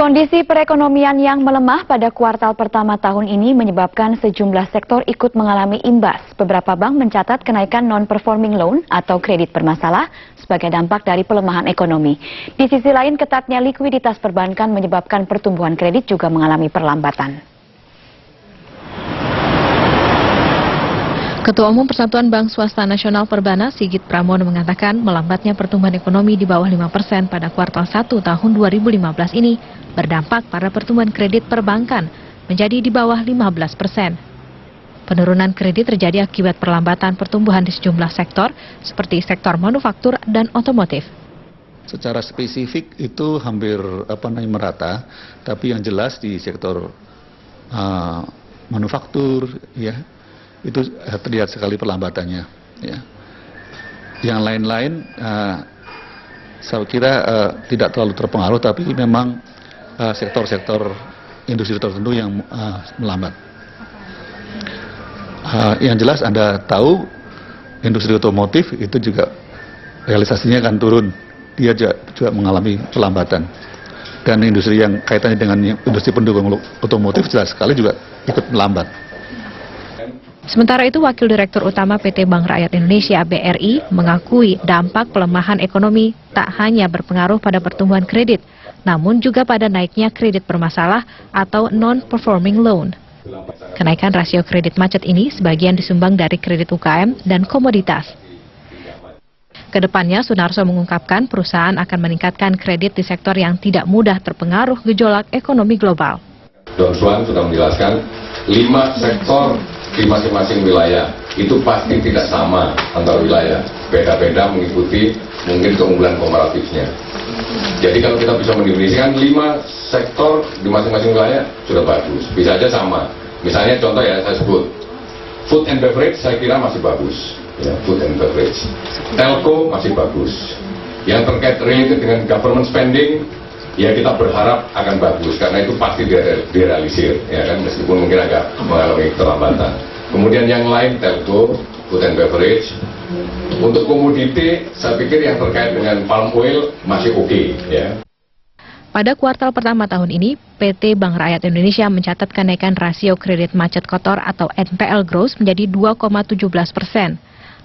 Kondisi perekonomian yang melemah pada kuartal pertama tahun ini menyebabkan sejumlah sektor ikut mengalami imbas. Beberapa bank mencatat kenaikan non-performing loan atau kredit bermasalah sebagai dampak dari pelemahan ekonomi. Di sisi lain, ketatnya likuiditas perbankan menyebabkan pertumbuhan kredit juga mengalami perlambatan. Ketua Umum Persatuan Bank Swasta Nasional Perbana, Sigit Pramono mengatakan melambatnya pertumbuhan ekonomi di bawah 5% pada kuartal 1 tahun 2015 ini berdampak pada pertumbuhan kredit perbankan menjadi di bawah 15%. Penurunan kredit terjadi akibat perlambatan pertumbuhan di sejumlah sektor seperti sektor manufaktur dan otomotif. Secara spesifik itu hampir merata, tapi yang jelas di sektor manufaktur ya, itu terlihat sekali perlambatannya. Ya. Yang lain-lain saya kira tidak terlalu terpengaruh, tapi memang sektor-sektor industri tertentu yang melambat. Yang jelas Anda tahu industri otomotif itu juga realisasinya akan turun, dia juga mengalami perlambatan. Dan industri yang kaitannya dengan industri pendukung otomotif jelas sekali juga ikut melambat. Sementara itu, Wakil Direktur Utama PT Bank Rakyat Indonesia (BRI) mengakui dampak pelemahan ekonomi tak hanya berpengaruh pada pertumbuhan kredit, namun juga pada naiknya kredit bermasalah atau non-performing loan. Kenaikan rasio kredit macet ini sebagian disumbang dari kredit UKM dan komoditas. Kedepannya, Sunarso mengungkapkan perusahaan akan meningkatkan kredit di sektor yang tidak mudah terpengaruh gejolak ekonomi global. Don Juan sudah menjelaskan 5 sektor di masing-masing wilayah itu pasti tidak sama antar wilayah, beda-beda mengikuti mungkin keunggulan komparatifnya. Jadi kalau kita bisa mendefinisikan 5 sektor di masing-masing wilayah sudah bagus, bisa aja sama. Misalnya contoh ya saya sebut, food and beverage saya kira masih bagus, ya, food and beverage. Telco masih bagus. Yang terkait related dengan government spending, ya kita berharap akan bagus karena itu pasti direalisir, ya kan, meskipun mungkin agak mengalami keterlambatan. Kemudian yang lain telco, food and beverage. Untuk komoditi saya pikir yang terkait dengan palm oil masih oke, ya. Pada kuartal pertama tahun ini, PT Bank Rakyat Indonesia mencatat kenaikan rasio kredit macet kotor atau NPL gross menjadi 2,17%.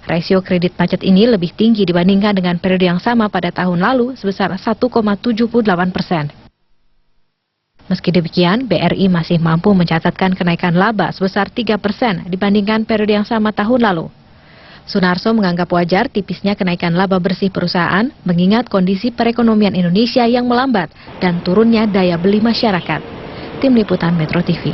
Rasio kredit macet ini lebih tinggi dibandingkan dengan periode yang sama pada tahun lalu sebesar 1,78%. Meski demikian, BRI masih mampu mencatatkan kenaikan laba sebesar 3% dibandingkan periode yang sama tahun lalu. Sunarso menganggap wajar tipisnya kenaikan laba bersih perusahaan mengingat kondisi perekonomian Indonesia yang melambat dan turunnya daya beli masyarakat. Tim Liputan Metro TV.